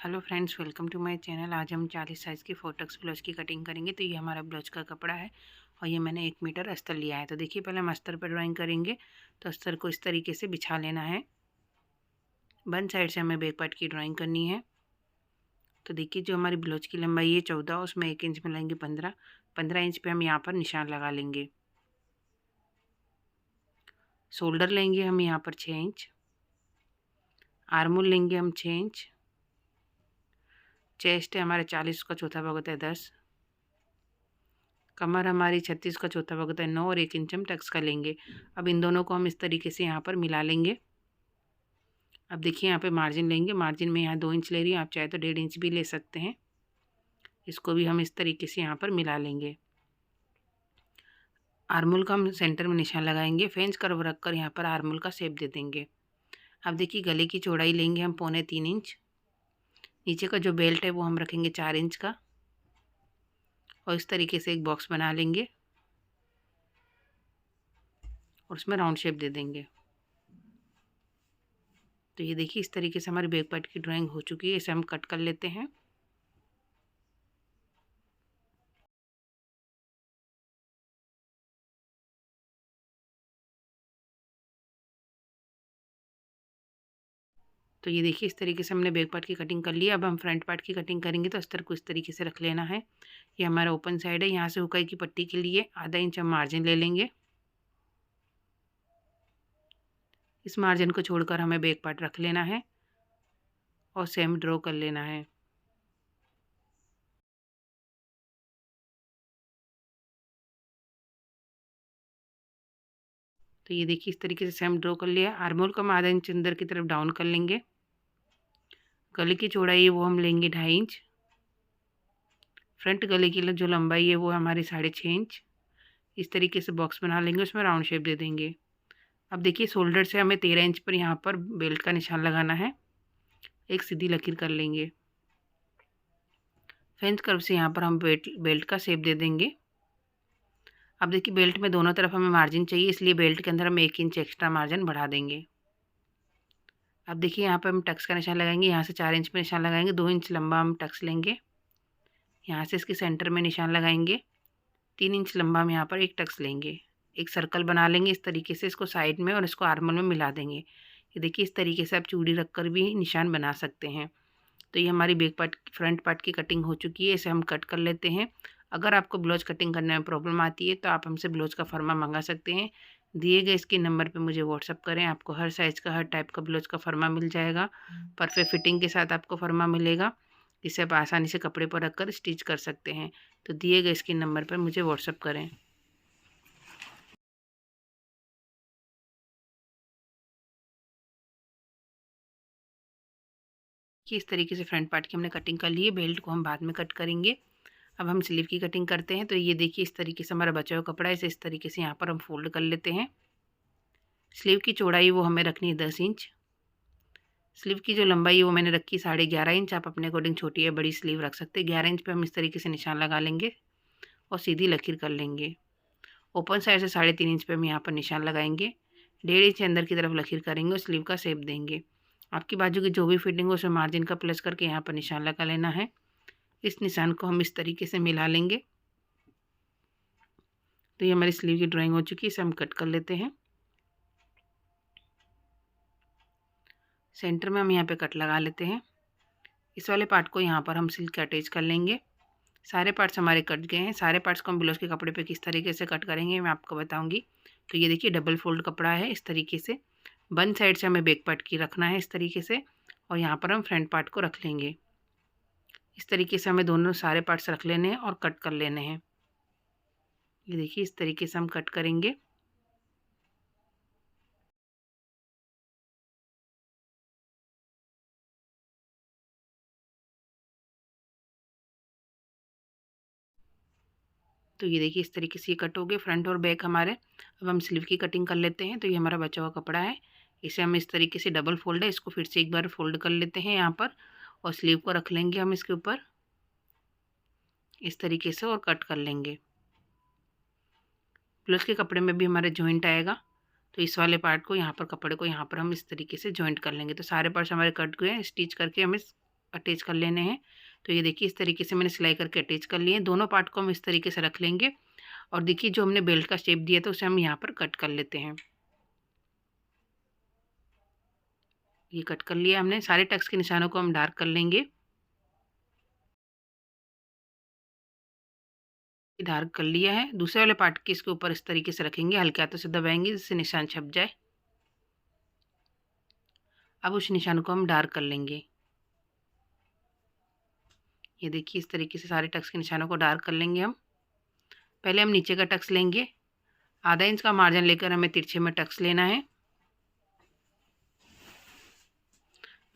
Hello friends, welcome to my channel. आज हम 40 size की फोटक्स ब्लाउज की कटिंग करेंगे। तो ये हमारा ब्लाउज का कपड़ा है और ये मैंने 1 मीटर अस्तर लिया है। तो देखिए, पहले हम अस्तर पर ड्राइंग करेंगे। तो अस्तर को इस तरीके से बिछा लेना है। वन साइड से हमें बैक पार्ट की ड्राइंग करनी है। तो देखिए, जो हमारी ब्लाउज की लंबाई है 14, उसमें 1 इंच में लेंगे 15 इंच पर हम यहाँ पर निशान लगा लेंगे। शोल्डर लेंगे हम यहाँ पर 6 इंच, आर्मोल लेंगे हम 6 इंच, चेस्ट है हमारे 40 का चौथा भाग होता है 10, कमर हमारी 36 का चौथा भाग होता है 9 और 1 इंच हम टक्स का लेंगे। अब इन दोनों को हम इस तरीके से यहाँ पर मिला लेंगे। अब देखिए, यहाँ पे मार्जिन लेंगे। मार्जिन में यहाँ 2 इंच ले रही हूँ, आप चाहे तो 1.5 इंच भी ले सकते हैं। इसको भी हम इस तरीके से यहाँ पर मिला लेंगे। आर्मोल का हम सेंटर में निशान लगाएंगे। फ्रेंच कर्व रखकर यहाँ पर आर्मोल का शेप दे देंगे। अब देखिए, गले की चौड़ाई लेंगे हम 3.25 इंच। नीचे का जो बेल्ट है वो हम रखेंगे 4 इंच का और इस तरीके से एक बॉक्स बना लेंगे और उसमें राउंड शेप दे देंगे। तो ये देखिए, इस तरीके से हमारी बैक पार्ट की ड्राइंग हो चुकी है। इसे हम कट कर लेते हैं। तो ये देखिए, इस तरीके से हमने बैक पार्ट की कटिंग कर ली है। अब हम फ्रंट पार्ट की कटिंग करेंगे। तो अस्तर को इस तरीके से रख लेना है। ये हमारा ओपन साइड है। यहाँ से हुकाई की पट्टी के लिए आधा इंच हम मार्जिन ले लेंगे। इस मार्जिन को छोड़कर हमें बैक पार्ट रख लेना है और सेम ड्रॉ कर लेना है। तो ये देखिए, इस तरीके से सेम ड्रॉ कर लिया। आर्मोल को हम आधा इंच अंदर की तरफ डाउन कर लेंगे। गले की चौड़ाई है वो हम लेंगे 2.5 इंच। फ्रंट गले की जो लंबाई है वो हमारी 6.5 इंच। इस तरीके से बॉक्स बना लेंगे, उसमें राउंड शेप दे देंगे। अब देखिए, शोल्डर से हमें 13 इंच पर यहाँ पर बेल्ट का निशान लगाना है। एक सीधी लकीर कर लेंगे। फ्रेंच कर्व से यहाँ पर हम बेल्ट का शेप दे देंगे। अब देखिए, बेल्ट में दोनों तरफ हमें मार्जिन चाहिए, इसलिए बेल्ट के अंदर हम 1 इंच एक्स्ट्रा मार्जिन बढ़ा देंगे। अब देखिए, यहाँ पर हम टक्स का निशान लगाएंगे। यहाँ से 4 इंच पे निशान लगाएंगे। 2 इंच लंबा हम टक्स लेंगे। यहाँ से इसके सेंटर में निशान लगाएंगे। 3 इंच लंबा हम यहाँ पर एक टक्स लेंगे। एक सर्कल बना लेंगे इस तरीके से, इसको साइड में और इसको आर्मल में मिला देंगे। ये देखिए, इस तरीके से आप चूड़ी रखकर भी निशान बना सकते हैं। तो ये हमारी बैक पार्ट फ्रंट पार्ट की कटिंग हो चुकी है। इसे हम कट कर लेते हैं। अगर आपको ब्लाउज कटिंग करने में प्रॉब्लम आती है तो आप हमसे ब्लाउज का फर्मा मंगा सकते हैं। दिए गए इसके नंबर पे मुझे व्हाट्सअप करें। आपको हर साइज़ का हर टाइप का ब्लाउज का फर्मा मिल जाएगा। परफेक्ट फिटिंग के साथ आपको फर्मा मिलेगा, जिसे आप आसानी से कपड़े पर रखकर स्टिच कर सकते हैं। तो दिए गए इसके नंबर पर मुझे व्हाट्सअप करें। कि इस तरीके से फ्रंट पार्ट की हमने कटिंग कर ली है। बेल्ट को हम बाद में कट करेंगे। अब हम स्लीव की कटिंग करते हैं। तो ये देखिए, इस तरीके से हमारा बचा हुआ कपड़ा है। इसे इस तरीके से यहाँ पर हम फोल्ड कर लेते हैं। स्लीव की चौड़ाई वो हमें रखनी है 10 इंच। स्लीव की जो लंबाई है वो मैंने रखी 11.5 इंच। आप अपने अकॉर्डिंग छोटी या बड़ी स्लीव रख सकते हैं। 11 इंच पे हम इस तरीके से निशान लगा लेंगे और सीधी लकीर कर लेंगे। ओपन साइड से 3.5 इंच पे हम यहाँ पर निशान लगाएंगे। 1.5 इंच अंदर की तरफ लकीर करेंगे और स्लीव का शेप देंगे। आपकी बाजू की जो भी फिटिंग हो उसमें मार्जिन का प्लस करके यहाँ पर निशान लगा लेना है। इस निशान को हम इस तरीके से मिला लेंगे। तो ये हमारी स्लीव की ड्राइंग हो चुकी है। इसे हम कट कर लेते हैं। सेंटर में हम यहाँ पे कट लगा लेते हैं। इस वाले पार्ट को यहाँ पर हम सिल्क अटैच कर लेंगे। सारे पार्ट्स हमारे कट गए हैं। सारे पार्ट्स को हम ब्लाउज के कपड़े पे किस तरीके से कट करेंगे मैं आपको बताऊंगी। तो ये देखिए, डबल फोल्ड कपड़ा है। इस तरीके से वन साइड से हमें बैक पार्ट की रखना है इस तरीके से, और यहाँ पर हम फ्रंट पार्ट को रख लेंगे। इस तरीके से हमें दोनों सारे पार्ट्स रख लेने हैं और कट कर लेने हैं। ये देखिए, इस तरीके से हम कट करेंगे। तो ये देखिए, इस तरीके से ये कट हो गए फ्रंट और बैक हमारे। अब हम स्लीव की कटिंग कर लेते हैं। तो ये हमारा बचा हुआ कपड़ा है। इसे हम इस तरीके से डबल फोल्ड है, इसको फिर से एक बार फोल्ड कर लेते हैं यहाँ पर, और स्लीव को रख लेंगे हम इसके ऊपर इस तरीके से और कट कर लेंगे। ब्लाउज के कपड़े में भी हमारे जॉइंट आएगा। तो इस वाले पार्ट को यहाँ पर, कपड़े को यहाँ पर हम इस तरीके से जॉइंट कर लेंगे। तो सारे पार्ट्स हमारे कट गए हैं। स्टिच करके हम इस अटैच कर लेने हैं। तो ये देखिए इस तरीके से मैंने सिलाई करके अटैच कर लिए हैं। दोनों पार्ट को हम इस तरीके से रख लेंगे और देखिए जो हमने बेल्ट का शेप दिया था उसे हम यहाँ पर कट कर लेते हैं। ये कट कर लिया हमने। सारे टक्स के निशानों को हम डार्क कर लेंगे। डार्क कर लिया है। दूसरे वाले पार्ट के इसके ऊपर इस तरीके से रखेंगे, हल्के हाथों से दबाएंगे जिससे निशान छप जाए। अब उस निशान को हम डार्क कर लेंगे। ये देखिए इस तरीके से सारे टक्स के निशानों को डार्क कर लेंगे हम। पहले हम नीचे का टक्स लेंगे, आधा इंच का मार्जिन लेकर हमें तिरछे में टक्स लेना है।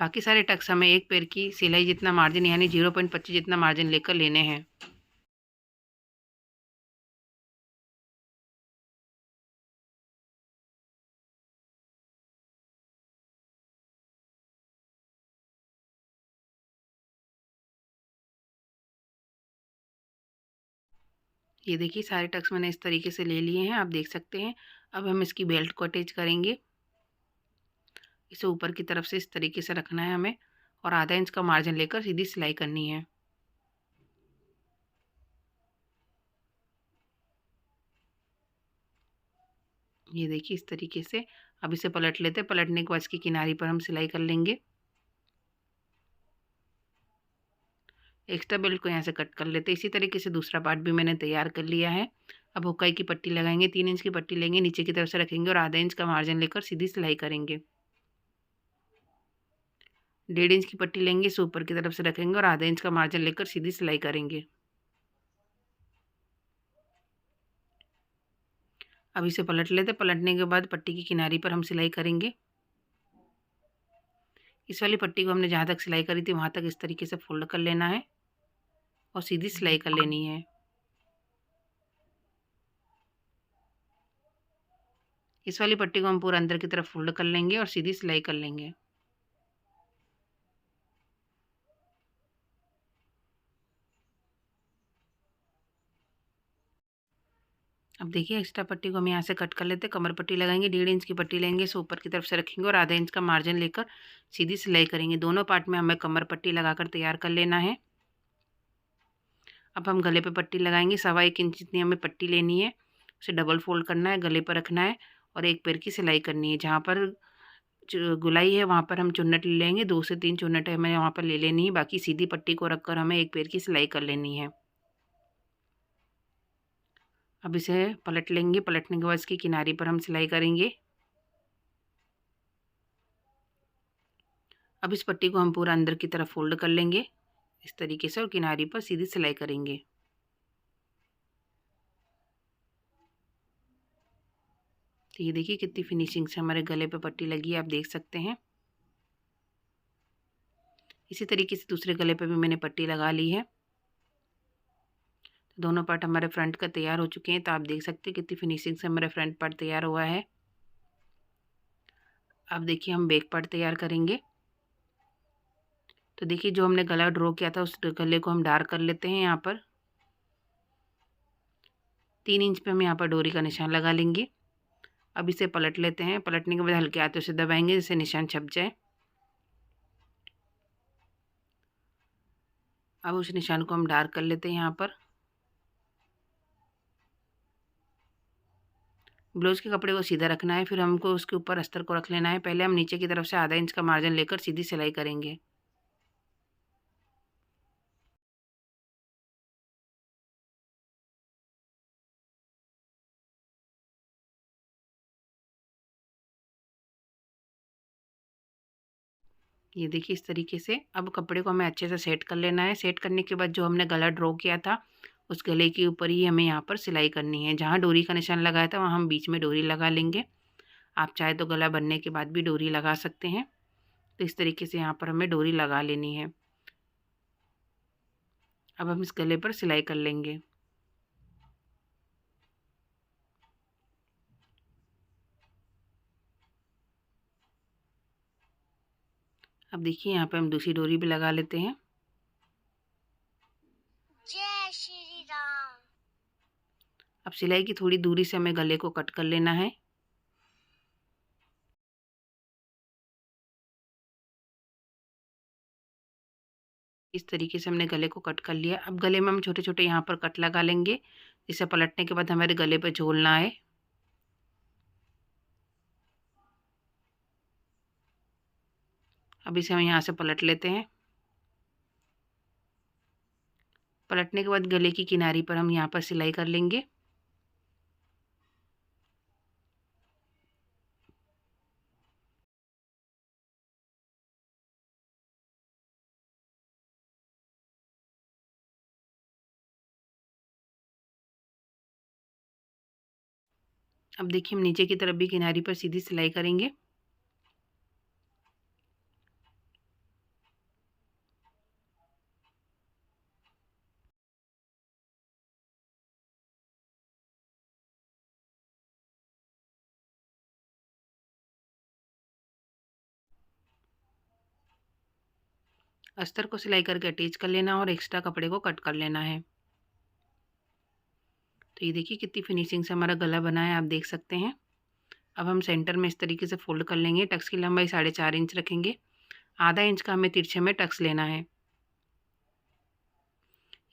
बाकी सारे टक्स हमें एक पैर की सिलाई जितना मार्जिन यानी 0.25 जितना मार्जिन लेकर लेने हैं। ये देखिए सारे टक्स मैंने इस तरीके से ले लिए हैं, आप देख सकते हैं। अब हम इसकी बेल्ट को अटैच करेंगे। इसे ऊपर की तरफ से इस तरीके से रखना है हमें और आधा इंच का मार्जिन लेकर सीधी सिलाई करनी है। ये देखिए इस तरीके से। अब इसे पलट लेते हैं। पलटने के बाद इसकी किनारी पर हम सिलाई कर लेंगे। एक्स्ट्रा बेल्ट को यहाँ से कट कर लेते हैं। इसी तरीके से दूसरा पार्ट भी मैंने तैयार कर लिया है। अब हुक्काई की पट्टी लगाएंगे, 3 इंच की पट्टी लेंगे, नीचे की तरफ से रखेंगे और आधा इंच का मार्जिन लेकर सीधी सिलाई करेंगे। 1.5 इंच की पट्टी लेंगे, इसे ऊपर की तरफ से रखेंगे और आधा इंच का मार्जिन लेकर सीधी सिलाई करेंगे। अब इसे पलट लेते। पलटने के बाद पट्टी की किनारी पर हम सिलाई करेंगे। इस वाली पट्टी को हमने जहाँ तक सिलाई करी थी वहाँ तक इस तरीके से फोल्ड कर लेना है और सीधी सिलाई कर लेनी है। इस वाली पट्टी को हम पूरा अंदर की तरफ फोल्ड कर लेंगे और सीधी सिलाई कर लेंगे। अब देखिए एक्स्ट्रा पट्टी को हम यहाँ से कट कर लेते हैं। कमर पट्टी लगाएंगे, 1.5 इंच की पट्टी लेंगे, इसे ऊपर की तरफ से रखेंगे और आधा इंच का मार्जिन लेकर सीधी सिलाई करेंगे। दोनों पार्ट में हमें कमर पट्टी लगाकर तैयार कर लेना है। अब हम गले पे पट्टी लगाएंगे। 1.25 इंच जितनी हमें पट्टी लेनी है, उसे डबल फोल्ड करना है, गले पर रखना है और एक पैर की सिलाई करनी है। जहाँ पर गुलाई है वहाँ पर हम चुन्नट ले लेंगे। 2 से 3 चुन्नट हमें वहाँ पर ले लेनी है। बाकी सीधी पट्टी को रखकर हमें एक पैर की सिलाई कर लेनी है। अब इसे पलट लेंगे। पलटने के बाद इसकी किनारी पर हम सिलाई करेंगे। अब इस पट्टी को हम पूरा अंदर की तरफ फोल्ड कर लेंगे इस तरीके से और किनारी पर सीधी सिलाई करेंगे। तो ये देखिए कितनी फिनिशिंग से हमारे गले पे पट्टी लगी है, आप देख सकते हैं। इसी तरीके से दूसरे गले पे भी मैंने पट्टी लगा ली है। दोनों पार्ट हमारे फ्रंट का तैयार हो चुके हैं। तो आप देख सकते हैं कितनी फिनिशिंग से हमारा फ्रंट पार्ट तैयार हुआ है। अब देखिए हम बैक पार्ट तैयार करेंगे। तो देखिए जो हमने गला ड्रॉ किया था उस गले को हम डार्क कर लेते हैं। यहाँ पर 3 इंच पे हम यहाँ पर डोरी का निशान लगा लेंगे। अब इसे पलट लेते हैं। पलटने के बाद हल्के हाथों से दबाएंगे जिससे निशान छप जाए। अब उस निशान को हम डार्क कर लेते हैं। यहाँ पर ब्लाउज के कपड़े को सीधा रखना है, फिर हमको उसके ऊपर अस्तर को रख लेना है। पहले हम नीचे की तरफ से आधा इंच का मार्जिन लेकर सीधी सिलाई करेंगे। ये देखिए इस तरीके से। अब कपड़े को हमें अच्छे से सेट कर लेना है। सेट करने के बाद जो हमने गला ड्रॉ किया था उस गले के ऊपर ही हमें यहाँ पर सिलाई करनी है। जहाँ डोरी का निशान लगाया था वहाँ हम बीच में डोरी लगा लेंगे। आप चाहे तो गला बनने के बाद भी डोरी लगा सकते हैं। तो इस तरीके से यहाँ पर हमें डोरी लगा लेनी है। अब हम इस गले पर सिलाई कर लेंगे। अब देखिए यहाँ पे हम दूसरी डोरी भी लगा लेते हैं। जय श्री राम। अब सिलाई की थोड़ी दूरी से हमें गले को कट कर लेना है। इस तरीके से हमने गले को कट कर लिया। अब गले में हम छोटे छोटे यहाँ पर कट लगा लेंगे, जिसे पलटने के बाद हमारे गले पर झोल ना आए। अब इसे हम यहाँ से पलट लेते हैं। पलटने के बाद गले की किनारी पर हम यहाँ पर सिलाई कर लेंगे। अब देखिए हम नीचे की तरफ भी किनारी पर सीधी सिलाई करेंगे। अस्तर को सिलाई करके अटैच कर लेना और एक्स्ट्रा कपड़े को कट कर लेना है। तो ये देखिए कितनी फिनिशिंग से हमारा गला बना है, आप देख सकते हैं। अब हम सेंटर में इस तरीके से फोल्ड कर लेंगे। टक्स की लंबाई 4.5 इंच रखेंगे। आधा इंच का हमें तिरछे में टक्स लेना है।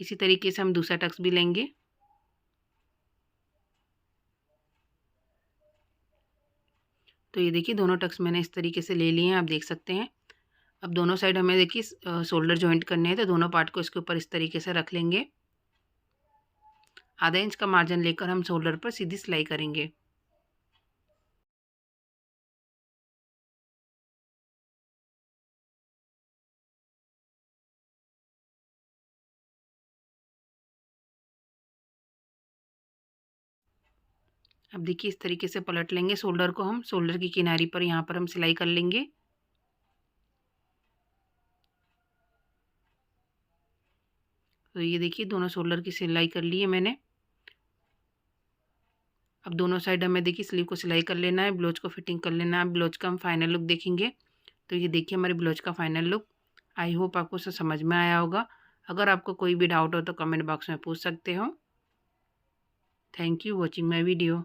इसी तरीके से हम दूसरा टक्स भी लेंगे। तो ये देखिए दोनों टक्स मैंने इस तरीके से ले लिए हैं, आप देख सकते हैं। अब दोनों साइड हमें देखिए शोल्डर जॉइंट करने हैं, तो दोनों पार्ट को इसके ऊपर इस तरीके से रख लेंगे। आधा इंच का मार्जिन लेकर हम शोल्डर पर सीधी सिलाई करेंगे। अब देखिए इस तरीके से पलट लेंगे शोल्डर को हम। शोल्डर की किनारी पर यहाँ पर हम सिलाई कर लेंगे। तो ये देखिए दोनों शोल्डर की सिलाई कर ली है मैंने। अब दोनों साइड हमें देखिए स्लीव को सिलाई कर लेना है, ब्लाउज को फिटिंग कर लेना है। ब्लाउज का हम फाइनल लुक देखेंगे। तो ये देखिए हमारे ब्लाउज का फाइनल लुक। आई होप आपको सब समझ में आया होगा। अगर आपको कोई भी डाउट हो तो कमेंट बॉक्स में पूछ सकते हो। Thank you watching my video.